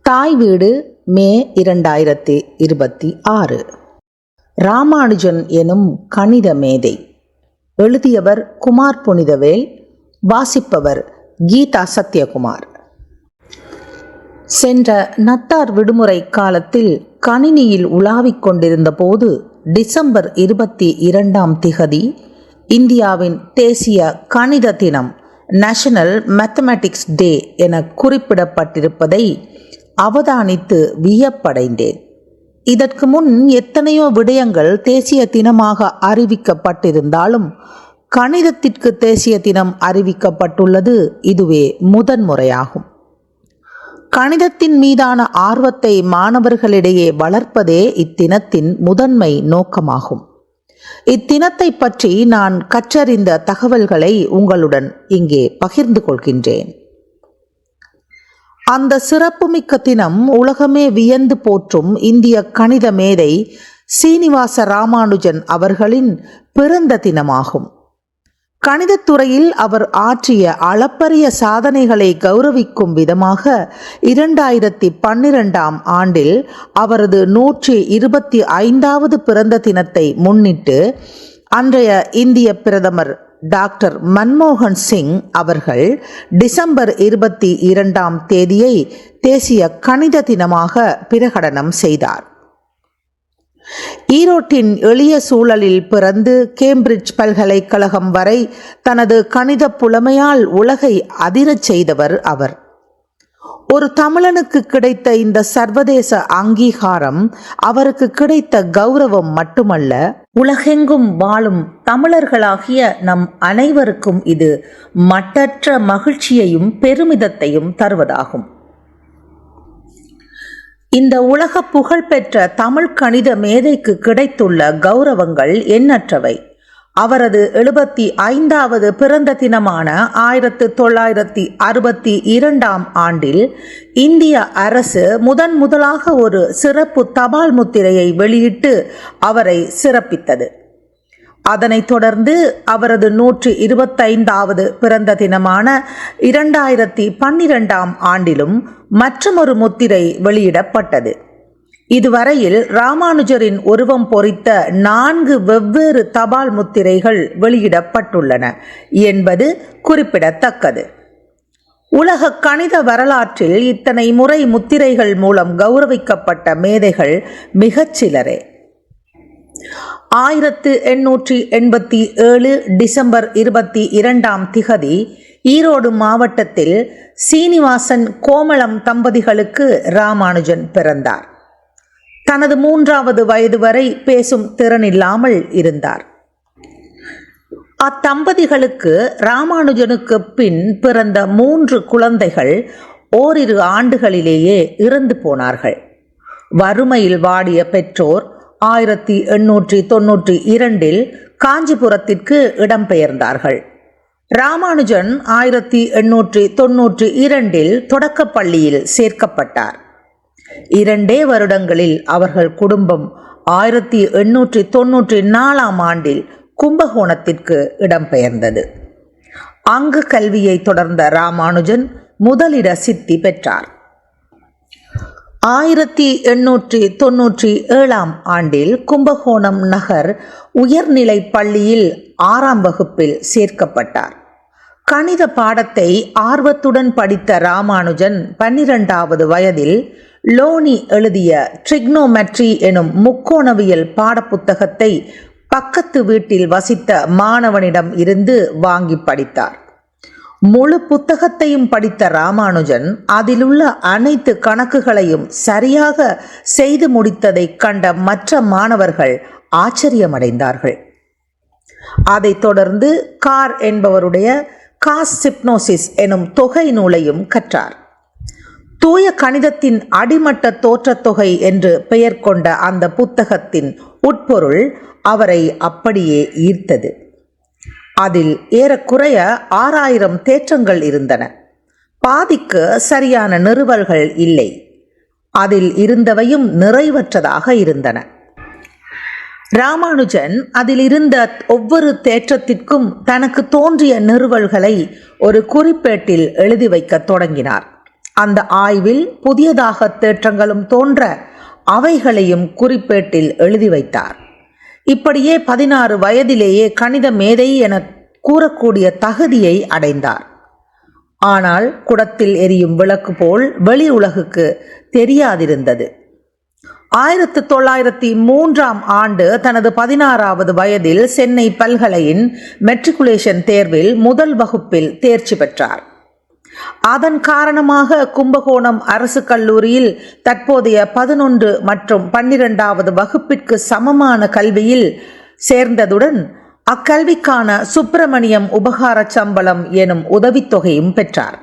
தாய் வீடு மே 2026. ராமானுஜன் எனும் கணித மேதை. எழுதியவர் குமார் புனிதவேல். வாசிப்பவர் கீதா சத்யகுமார். சென்ற நத்தார் விடுமுறை காலத்தில் கணினியில் உலாவிக் கொண்டிருந்த போது டிசம்பர் 22 இந்தியாவின் தேசிய கணித தினம் நேஷனல் மேத்தமேட்டிக்ஸ் டே என குறிப்பிடப்பட்டிருப்பதை அவதானித்து வியப்படைந்தேன். இதற்கு முன் எத்தனையோ விடயங்கள் தேசிய தினமாக அறிவிக்கப்பட்டிருந்தாலும் கணிதத்திற்கு தேசிய தினம் அறிவிக்கப்பட்டுள்ளது இதுவே முதன்முறையாகும். கணிதத்தின் மீதான ஆர்வத்தை மாணவர்களிடையே வளர்ப்பதே இத்தினத்தின் முதன்மை நோக்கமாகும். இத்தினத்தை பற்றி நான் கற்றறிந்த தகவல்களை உங்களுடன் இங்கே பகிர்ந்து கொள்கின்றேன். அந்த சிறப்புமிக்க தினம் உலகமே வியந்து போற்றும் இந்திய கணித மேதை சீனிவாச ராமானுஜன் அவர்களின் பிறந்த தினமாகும். கணிதத்துறையில் அவர் ஆற்றிய அளப்பரிய சாதனைகளை கௌரவிக்கும் விதமாக 2012 அவரது 125வது பிறந்த தினத்தை முன்னிட்டு அன்றைய இந்திய பிரதமர் டாக்டர் மன்மோகன் சிங் அவர்கள் டிசம்பர் 22 தேசிய கணித தினமாக பிரகடனம் செய்தார். ஈரோட்டின் எளிய சூழலில் பிறந்து கேம்பிரிட்ஜ் பல்கலைக்கழகம் வரை தனது கணித புலமையால் உலகை அதிரச் செய்தவர் அவர். ஒரு தமிழனுக்கு கிடைத்த இந்த சர்வதேச அங்கீகாரம் அவருக்கு கிடைத்த கௌரவம் மட்டுமல்ல, உலகெங்கும் வாழும் தமிழர்களாகிய நம் அனைவருக்கும் இது மட்டற்ற மகிழ்ச்சியையும் பெருமிதத்தையும் தருவதாகும். இந்த உலக புகழ்பெற்ற தமிழ் கணித மேதைக்கு கிடைத்துள்ள கௌரவங்கள் எண்ணற்றவை. அவரது 75வது பிறந்த தினமான 1962 இந்திய அரசு முதலாக ஒரு சிறப்பு தபால் முத்திரையை வெளியிட்டு அவரை சிறப்பித்தது. அதனைத் தொடர்ந்து அவரது 125வது பிறந்த தினமான 2012 மற்றொரு முத்திரை வெளியிடப்பட்டது. இதுவரையில் ராமானுஜரின் உருவம் பொறித்த 4 வெவ்வேறு தபால் முத்திரைகள் வெளியிடப்பட்டுள்ளன என்பது குறிப்பிடத்தக்கது. உலக கணித வரலாற்றில் இத்தனை முறை முத்திரைகள் மூலம் கௌரவிக்கப்பட்ட மேதைகள் மிகச் சிலரே. 1887 டிசம்பர் 22 ஈரோடு மாவட்டத்தில் சீனிவாசன் கோமளம் தம்பதிகளுக்கு ராமானுஜன் பிறந்தார். தனது 3வது வயது வரை பேசும் திறனில்லாமல் இருந்தார். அத்தம்பதிகளுக்கு ராமானுஜனுக்கு பின் பிறந்த 3 குழந்தைகள் ஓரிரு ஆண்டுகளிலேயே இறந்து போனார்கள். வறுமையில் வாடிய பெற்றோர் 1892 காஞ்சிபுரத்திற்கு இடம்பெயர்ந்தார்கள். ராமானுஜன் 1892 தொடக்கப்பள்ளியில் சேர்க்கப்பட்டார். 2 வருடங்களில் அவர்கள் குடும்பம் 1894 கும்பகோணத்திற்கு இடம்பெயர்ந்தது. அங்கு கல்வியை தொடர்ந்த ராமானுஜன் முதலிட சித்தி பெற்றார். 1897 கும்பகோணம் நகர் உயர்நிலை பள்ளியில் 6ஆம் வகுப்பில் சேர்க்கப்பட்டார். கணித பாடத்தை ஆர்வத்துடன் படித்த ராமானுஜன் 12வது வயதில் லோனி எழுதிய ட்ரிக்னோமெட்ரி எனும் முக்கோணவியல் பாடப்புத்தகத்தை பக்கத்து வீட்டில் வசித்த மாணவனிடம் இருந்து வாங்கி படித்தார். முழு புத்தகத்தையும் படித்த ராமானுஜன் அதிலுள்ள அனைத்து கணக்குகளையும் சரியாக செய்து முடித்ததை கண்ட மற்ற மாணவர்கள் ஆச்சரியமடைந்தார்கள். அதைத் தொடர்ந்து கார் என்பவருடைய காஸ் சிப்னோசிஸ் எனும் தொகை நூலையும் கற்றார். தூய கணிதத்தின் அடிமட்ட தோற்றத்தொகை என்று பெயர் கொண்ட அந்த புத்தகத்தின் உட்பொருள் அவரை அப்படியே ஈர்த்தது. அதில் ஏறக்குறைய 6000 தேற்றங்கள் இருந்தன. பாதிக்கு சரியான நிறுவல்கள் இல்லை. அதில் இருந்தவையும் நிறைவற்றதாக இருந்தன. ராமானுஜன் அதில் இருந்த ஒவ்வொரு தேற்றத்திற்கும் தனக்கு தோன்றிய நிறுவல்களை ஒரு குறிப்பேட்டில் எழுதி வைக்க தொடங்கினார். அந்த ஆய்வில் புதியதாக தேற்றங்களும் தோன்ற அவைகளையும் குறிப்பேட்டில் எழுதி வைத்தார். இப்படியே 16 வயதிலேயே கணித மேதை என கூறக்கூடிய தகுதியை அடைந்தார். ஆனால் குடத்தில் எரியும் விளக்கு போல் வெளி உலகுக்கு தெரியாதிருந்தது. 1903ஆம் ஆண்டு தனது 16வது வயதில் சென்னை பல்கலையின் மெட்ரிகுலேஷன் தேர்வில் முதல் வகுப்பில் தேர்ச்சி பெற்றார். அதன் காரணமாக கும்பகோணம் அரசு கல்லூரியில் தற்போதைய 11 மற்றும் 12வது வகுப்பிற்கு சமமான கல்வியில் சேர்ந்ததுடன் அக்கல்விக்கான சுப்பிரமணியம் உபகார சம்பளம் எனும் உதவித்தொகையும் பெற்றார்.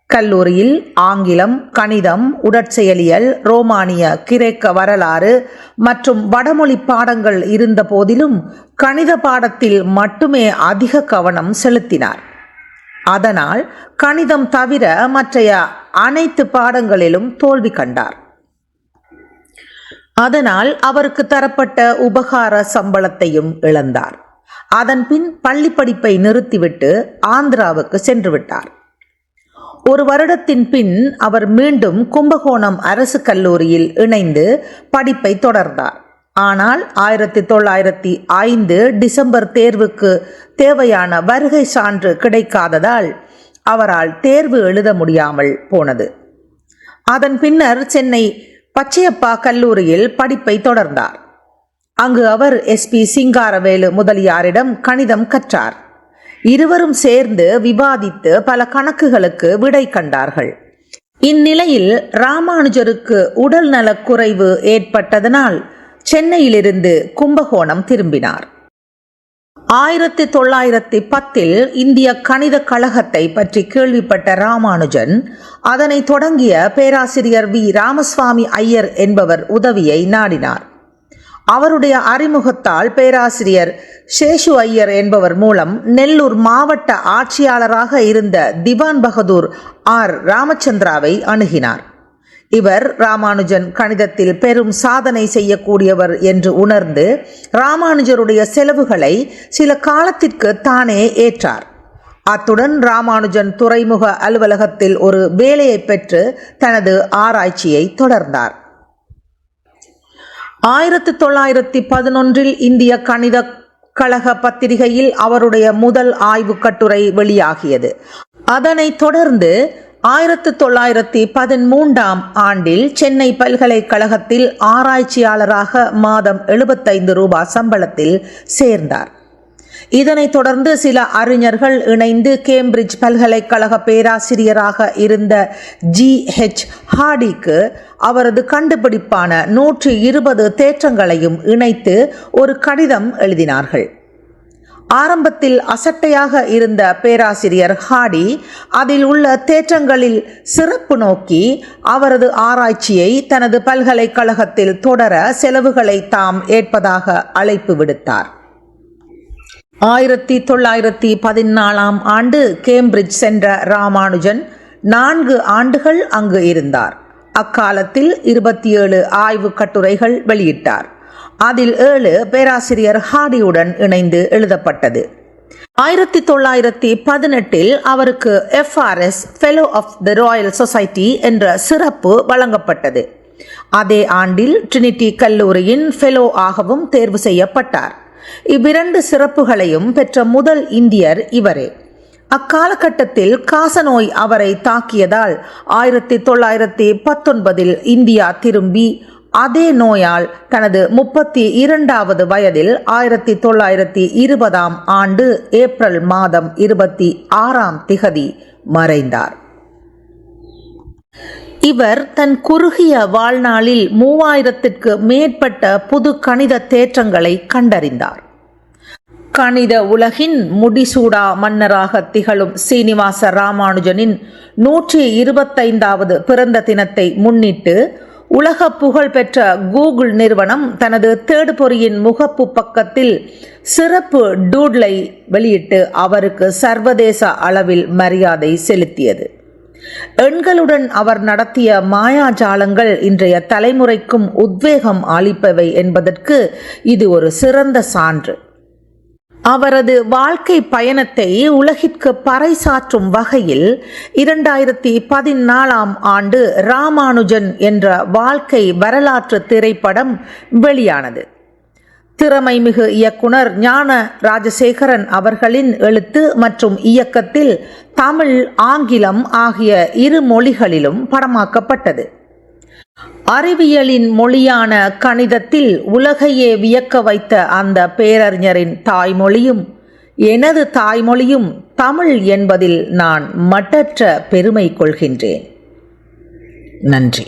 கல்லூரியில் ஆங்கிலம், கணிதம், உடற்செயலியல், ரோமானிய, கிரேக்க வரலாறு மற்றும் வடமொழி பாடங்கள் இருந்த போதிலும் கணித பாடத்தில் மட்டுமே அதிக கவனம் செலுத்தினார். அதனால் கணிதம் தவிர மற்றைய அனைத்து பாடங்களிலும் தோல்வி கண்டார். அதனால் அவருக்கு தரப்பட்ட உபகார சம்பளத்தையும் இழந்தார். அதன் பின் பள்ளி படிப்பை நிறுத்திவிட்டு ஆந்திராவுக்கு சென்று விட்டார். ஒரு வருடத்தின் பின் அவர் மீண்டும் கும்பகோணம் அரசு கல்லூரியில் இணைந்து படிப்பை தொடர்ந்தார். ஆனால் 1905 டிசம்பர் தேர்வுக்கு தேவையான வருகை சான்று கிடைக்காததால் அவரால் தேர்வு எழுத முடியாமல் போனது. அதன் பின்னர் சென்னை பச்சையப்பா கல்லூரியில் படிப்பை தொடர்ந்தார். அங்கு அவர் SP சிங்காரவேலு முதலியாரிடம் கணிதம் கற்றார். இருவரும் சேர்ந்து விவாதித்து பல கணக்குகளுக்கு விடை கண்டார்கள். இந்நிலையில் ராமானுஜருக்கு உடல் நலக்குறைவு ஏற்பட்டதனால் சென்னையிலிருந்து கும்பகோணம் திரும்பினார். 1910 இந்திய கணித கழகத்தை பற்றி கேள்விப்பட்ட ராமானுஜன் அதனை தொடங்கிய பேராசிரியர் V. ராமசுவாமி ஐயர் என்பவர் உதவியை நாடினார். அவருடைய அறிமுகத்தால் பேராசிரியர் சேஷு ஐயர் என்பவர் மூலம் நெல்லூர் மாவட்ட ஆட்சியாளராக இருந்த திவான் பகதூர் R. ராமச்சந்திராவை அணுகினார். இவர் ராமானுஜன் கணிதத்தில் பெரும் சாதனை செய்யக்கூடியவர் என்று உணர்ந்து ராமானுஜருடைய செலவுகளை சில காலத்திற்கு தானே ஏற்றார். அத்துடன் ராமானுஜன் துறைமுக அலுவலகத்தில் ஒரு வேலையை பெற்று தனது ஆராய்ச்சியை தொடர்ந்தார். 1911 இந்திய கணித கழக பத்திரிகையில் அவருடைய முதல் ஆய்வு கட்டுரை வெளியாகியது. அதனைத் தொடர்ந்து 1913ஆம் ஆண்டில் சென்னை பல்கலைக்கழகத்தில் ஆராய்ச்சியாளராக மாதம் 75 ரூபாய் சம்பளத்தில் சேர்ந்தார். இதனைத் தொடர்ந்து சில அறிஞர்கள் இணைந்து கேம்பிரிட்ஜ் பல்கலைக்கழக பேராசிரியராக இருந்த G.H. ஹார்டிக்கு அவரது கண்டுபிடிப்பான 120 தேற்றங்களையும் இணைத்து ஒரு கடிதம் எழுதினார்கள். ஆரம்பத்தில் அசட்டையாக இருந்த பேராசிரியர் ஹார்டி அதில் உள்ள தேற்றங்களில் சிறப்பு நோக்கி அவரது ஆராய்ச்சியை தனது பல்கலைக்கழகத்தில் தொடர செலவுகளை தாம் ஏற்பதாக அழைப்பு விடுத்தார். 1914ஆம் ஆண்டு கேம்பிரிட்ஜ் சென்ற ராமானுஜன் 4 ஆண்டுகள் அங்கு இருந்தார். அக்காலத்தில் 27 ஆய்வு கட்டுரைகள் வெளியிட்டார். அதில் 7 பேராசிரியர் ஹார்டியுடன் இணைந்து எழுதப்பட்டது. 1918 அவருக்கு FRS fellow of the royal society என்ற சிறப்பு வழங்கப்பட்டது. அதே ஆண்டில் ட்ரினிட்டி கல்லூரியின் ஃபெலோ ஆகவும் தேர்வு செய்யப்பட்டார். இவ்விரண்டு சிறப்புகளையும் பெற்ற முதல் இந்தியர் இவரே. அக்காலகட்டத்தில் காசநோய் அவரை தாக்கியதால் 1919 இந்தியா திரும்பி அதே நோயால் தனது 32வது வயதில் 1920ஆம் ஆண்டு ஏப்ரல் மாதம் 26ஆம் திகதி மறைந்தார். இவர் தன் குறுகிய வாழ்நாளில் 3000க்கு மேற்பட்ட புது கணித தேற்றங்களை கண்டறிந்தார். கணித உலகின் முடிசூடா மன்னராக திகழும் சீனிவாச ராமானுஜனின் 125வது பிறந்த தினத்தை முன்னிட்டு உலக புகழ் பெற்ற கூகுள் நிறுவனம் தனது தேடுபொறியின் முகப்பு பக்கத்தில் சிறப்பு டூட்லை வெளியிட்டு அவருக்கு சர்வதேச அளவில் மரியாதை செலுத்தியது. எண்களுடன் அவர் நடத்திய மாயாஜாலங்கள் இன்றைய தலைமுறைக்கும் உத்வேகம் அளிப்பவை என்பதற்கு இது ஒரு சிறந்த சான்று. அவரது வாழ்க்கை பயணத்தை உலகிற்கு பறைசாற்றும் வகையில் 2014ஆம் ஆண்டு ராமானுஜன் என்ற வாழ்க்கை வரலாற்று திரைப்படம் வெளியானது. திறமைமிகு இயக்குனர் ஞான ராஜசேகரன் அவர்களின் எழுத்து மற்றும் இயக்கத்தில் தமிழ், ஆங்கிலம் ஆகிய இரு மொழிகளிலும் படமாக்கப்பட்டது. அறிவியலின் மொழியான கணிதத்தில் உலகையே வியக்க வைத்த அந்த பேரறிஞரின் தாய்மொழியும் எனது தாய்மொழியும் தமிழ் என்பதில் நான் மட்டற்ற பெருமை கொள்கின்றேன். நன்றி.